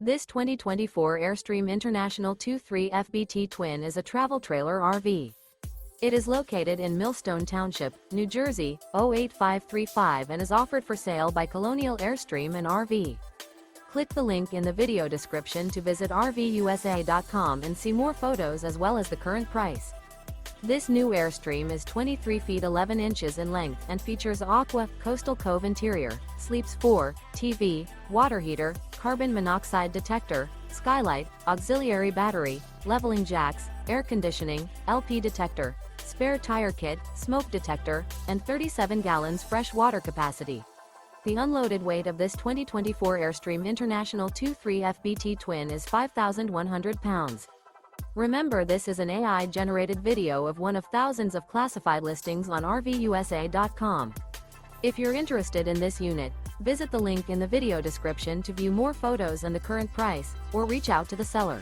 This 2024 Airstream International 2.3 FBT Twin is a travel trailer RV. It is located in Millstone Township, New Jersey, 08535 and is offered for sale by Colonial Airstream RV. Click the link in the video description to visit RVUSA.com and see more photos as well as the current price. This new Airstream is 23 feet 11 inches in length and features Aqua, coastal Cove interior, sleeps 4, TV, water heater, carbon monoxide detector, Skylight, auxiliary battery, leveling jacks, air conditioning, LP detector, spare tire kit, smoke detector, and 37 gallons fresh water capacity. The unloaded weight of this 2024 Airstream International 2.3 FBT Twin is 5,100 pounds. Remember, this is an AI-generated video of one of thousands of classified listings on RVUSA.com. If you're interested in this unit, visit the link in the video description to view more photos and the current price, or reach out to the seller.